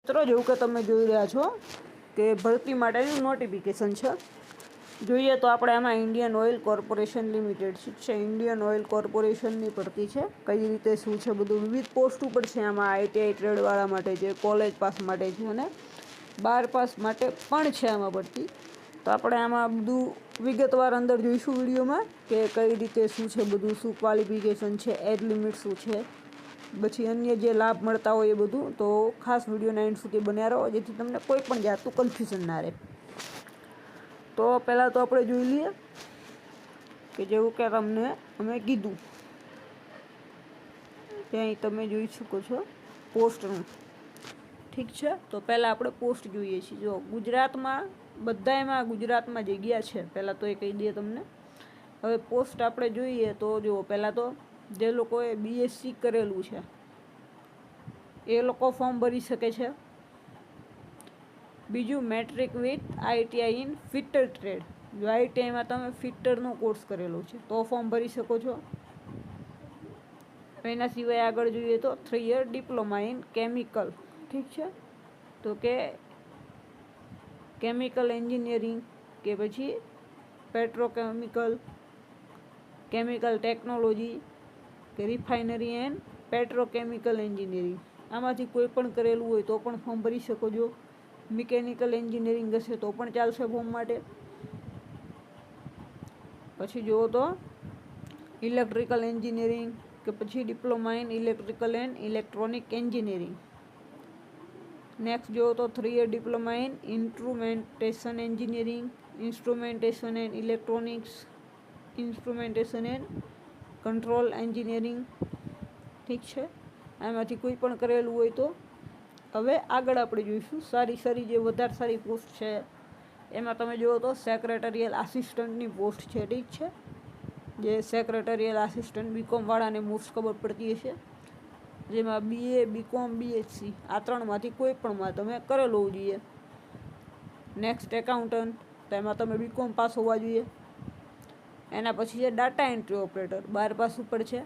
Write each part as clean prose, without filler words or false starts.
મિત્રો જેવું કે તમે જોઈ રહ્યા છો કે ભરતી માટેનું નોટિફિકેશન છે. જોઈએ તો આપણે આમાં ઇન્ડિયન ઓઇલ કોર્પોરેશન લિમિટેડ છે. ઇન્ડિયન ઓઇલ કોર્પોરેશનની ભરતી છે. કઈ રીતે શું છે બધું વિવિધ પોસ્ટ ઉપર છે. આમાં ITI ટ્રેડવાળા માટે છે, કોલેજ પાસ માટે છે અને 12 પાસ માટે પણ છે આમાં ભરતી. તો આપણે આમાં બધું વિગતવાર અંદર જોઈશું વિડીયોમાં કે કઈ રીતે શું છે બધું, શું ક્વોલિફિકેશન છે, એજ લિમિટ શું છે, પછી અન્ય જે લાભ મળતા હોય એ બધું. તો ખાસ વિડીયોના એન્ડ સુધી બન્યા રહો જેથી તમને કોઈ પણ જાતનું કન્ફ્યુઝન ના રહે. તો પહેલાં તો આપણે જોઈ લઈએ કે જેવું કે તમને અમે કીધું ત્યાં તમે જોઈ શકો છો પોસ્ટનું. ઠીક છે, તો પહેલાં આપણે પોસ્ટ જોઈએ છીએ. જો ગુજરાતમાં ગુજરાતમાં જગ્યા છે પહેલાં તો એ કહી દઈએ તમને. હવે પોસ્ટ આપણે જોઈએ તો જુઓ, પહેલાં તો જે લોકોએ BSc કરેલું છે એ લોકો ફોર્મ ભરી શકે છે. બીજું, matric with ITI in fitter trade. જો ITIમાં તમે ફિટરનો કોર્સ કરેલો છે તો ફોર્મ ભરી શકો છો. એના સિવાય આગળ જોઈએ તો 3 યર ડિપ્લોમા ઇન કેમિકલ. ઠીક છે, તો કે કેમિકલ એન્જિનિયરિંગ કે પછી પેટ્રોકેમિકલ, કેમિકલ ટેકનોલોજી કે રિફાઇનરી એન્ડ પેટ્રોકેમિકલ એન્જિનિયરિંગ, આમાંથી કોઈ પણ કરેલું હોય તો પણ ફોર્મ ભરી શકો છો. મિકેનિકલ એન્જિનિયરિંગ હશે તો પણ ચાલશે ફોર્મ માટે. પછી જુઓ તો ઇલેક્ટ્રિકલ એન્જિનિયરિંગ કે પછી diploma in electrical and electronic engineering. Next જુઓ તો 3 year diploma in instrumentation engineering, instrumentation and electronics, instrumentation and control engineering. ઠીક છે, આમાંથી કોઈ પણ કરેલું હોય તો. હવે આગળ આપણે જોઈશું સારી જે વધારે સારી પોસ્ટ છે એમાં તમે જુઓ તો સેક્રેટરીયલ આસિસ્ટન્ટની પોસ્ટ છે. ઠીક છે, જે સેક્રેટરીયલ આસિસ્ટન્ટ BCom વાળાને મોસ્ટ ખબર પડતી હશે, જેમાં BA, BCom, BSc આ ત્રણમાંથી કોઈ પણમાં તમે કરેલું હોવું જોઈએ. નેક્સ્ટ, એકાઉન્ટન્ટ, તેમાં તમે BCom પાસ હોવા જોઈએ. એના પછી છે ડાટા એન્ટ્રી ઓપરેટર, 12 પાસ ઉપર છે.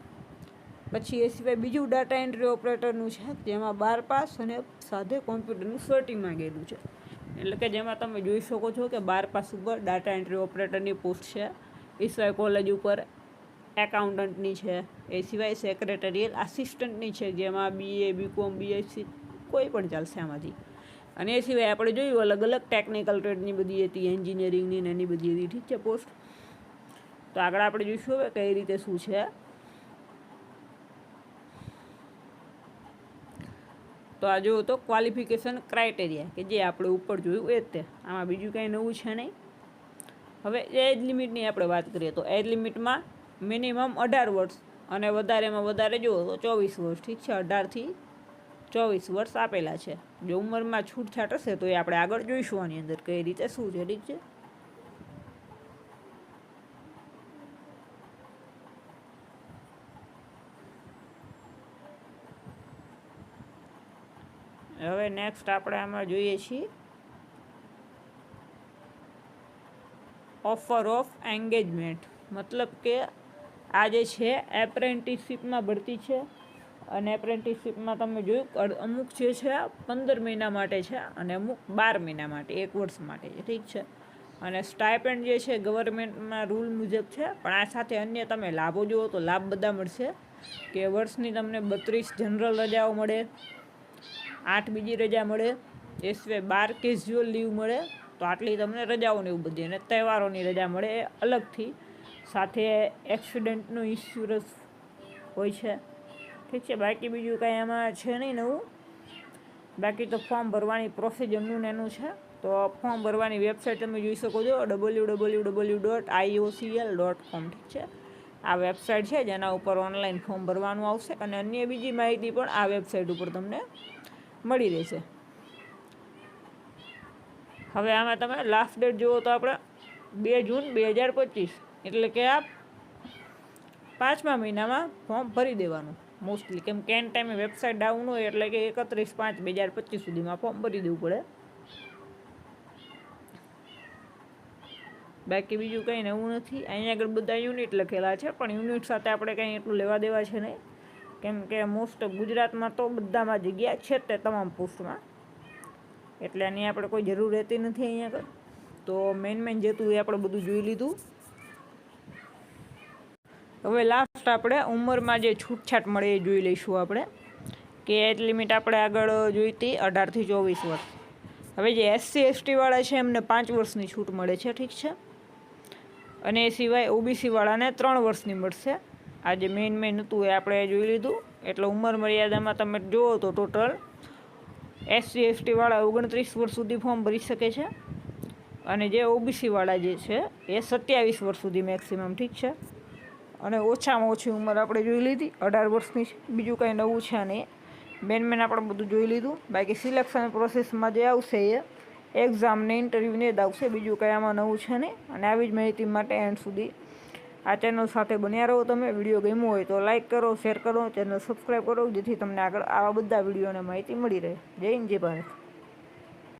પછી એ સિવાય બીજું ડાટા એન્ટ્રી ઓપરેટરનું છે જેમાં 12 પાસ અને સાથે કોમ્પ્યુટરનું સર્ટી માંગેલું છે. એટલે કે જેમાં તમે જોઈ શકો છો કે 12 પાસ ઉપર ડાટા એન્ટ્રી ઓપરેટરની પોસ્ટ છે. એ સિવાય કોલેજ ઉપર એકાઉન્ટન્ટની છે. એ સિવાય સેક્રેટરીયલ આસિસ્ટન્ટની છે જેમાં BA, BCom, BSc કોઈ પણ ચાલશે આમાંથી. અને એ સિવાય આપણે જોયું અલગ અલગ ટેકનિકલ ટ્રેડની બધી હતી, એન્જિનિયરિંગની ને એની બધી હતી. ઠીક છે પોસ્ટ. તો આગળ આપણે જોઈશું હવે કઈ રીતે શું છે. તો આ જુઓ તો ક્વોલિફિકેશન ક્રાઇટેરિયા કે જે આપણે ઉપર જોયું એ જ તે. આમાં બીજું કંઈ નવું છે નહીં. હવે એજ લિમિટની આપણે વાત કરીએ તો એજ લિમિટમાં મિનિમમ 18 વર્ષ અને વધારેમાં વધારે જુઓ તો 24 વર્ષ. ઠીક છે, 18 થી 24 વર્ષ આપેલા છે. જો ઉંમરમાં છૂટછાટ હશે તો એ આપણે આગળ જોઈશું આની અંદર કઈ રીતે શું છે. ઠીક છે, હવે નેક્સ્ટ આપણે આમાં જોઈએ છીએ ઓફર ઓફ એન્ગેજમેન્ટ. મતલબ કે આ જે છે એપ્રેન્ટિસશીપમાં ભરતી છે. અને એપ્રેન્ટિસશીપમાં તમે જોયું અમુક જે છે 15 મહિના માટે છે અને અમુક 12 મહિના માટે, 1 વર્ષ માટે છે. ઠીક છે, અને સ્ટાઇપેન્ડ જે છે ગવર્મેન્ટના રૂલ મુજબ છે. પણ આ સાથે અન્ય તમે લાભો જુઓ તો લાભ બધા મળશે કે વર્ષની તમને 32 જનરલ રજાઓ મળે, 8 બીજી રજા મળે, એ સિવાય 12 કેઝ્યુઅલ લીવ મળે. તો આટલી તમને રજાઓને એવું બધી, અને તહેવારોની રજા મળે એ અલગથી. સાથે એક્સિડન્ટનું ઇન્સ્યોરન્સ હોય છે. ઠીક છે, બાકી બીજું કાંઈ આમાં છે નહીં નવું. બાકી તો ફોર્મ ભરવાની પ્રોસિજરનું એનું છે. તો ફોર્મ ભરવાની વેબસાઇટ તમે જોઈ શકો છો www.iocl.com. ઠીક છે, આ વેબસાઇટ છે જેના ઉપર ઓનલાઈન ફોર્મ ભરવાનું આવશે અને અન્ય બીજી માહિતી પણ આ વેબસાઇટ ઉપર તમને મળી રહેશે. હવે આમાં તમે લાસ્ટ ડેટ જુઓ તો આપણે 2 જૂન 2025, એટલે કે આ 5મા મહિનામાં ફોર્મ ભરી દેવાનું મોસ્ટલી. કેમ કે એન ટાઈમે વેબસાઇટ ડાઉન હોય એટલે કે 31/5/2025 સુધીમાં ફોર્મ ભરી દેવું પડે. બાકી બીજું કંઈ નવું નથી. અહીંયા આગળ બધા યુનિટ લખેલા છે પણ યુનિટ સાથે આપણે કંઈ એટલું લેવા દેવા છે નહીં. કેમ કે મોસ્ટ ગુજરાતમાં તો બધામાં જગ્યા છે તે તમામ પોસ્ટમાં. એટલે આની આપણે કોઈ જરૂર રહેતી નથી અહીંયા આગળ. તો મેન જે હતું એ આપણે બધું જોઈ લીધું. હવે લાસ્ટ આપણે ઉંમરમાં જે છૂટછાટ મળે એ જોઈ લઈશું આપણે, કે એજ લિમિટ આપણે આગળ જોઈ હતી 18 થી 24 વર્ષ. હવે જે SC ST વાળા છે એમને 5 વર્ષની છૂટ મળે છે, ઠીક છે. અને એ સિવાય OBC વાળાને 3 વર્ષની મળશે. આ જે મેન હતું એ આપણે જોઈ લીધું. એટલે ઉંમર મર્યાદામાં તમે જુઓ તો ટોટલ SC ST વાળા 29 વર્ષ સુધી ફોર્મ ભરી શકે છે, અને જે OBC વાળા જે છે એ 27 વર્ષ સુધી મેક્સિમમ, ઠીક છે. અને ઓછામાં ઓછી ઉંમર આપણે જોઈ લીધી 18 વર્ષની છે. બીજું કંઈ નવું છે નહીં. મેન આપણે બધું જોઈ લીધું. બાકી સિલેક્શન પ્રોસેસમાં જે આવશે એ એક્ઝામને ઇન્ટરવ્યૂને જ આવશે. બીજું કંઈ આમાં નવું છે નહીં. અને આવી જ માહિતી માટે એન્ડ સુધી આ ચેનલ સાથે બન્યા રહો. તમે વિડીયો ગમ્યો હોય તો લાઇક કરો, શેર કરો, ચેનલ સબસ્ક્રાઈબ કરો, જેથી તમને આગળ આવા બધા વિડીયોની માહિતી મળી રહે. જય હિન્દ, જય ભારત.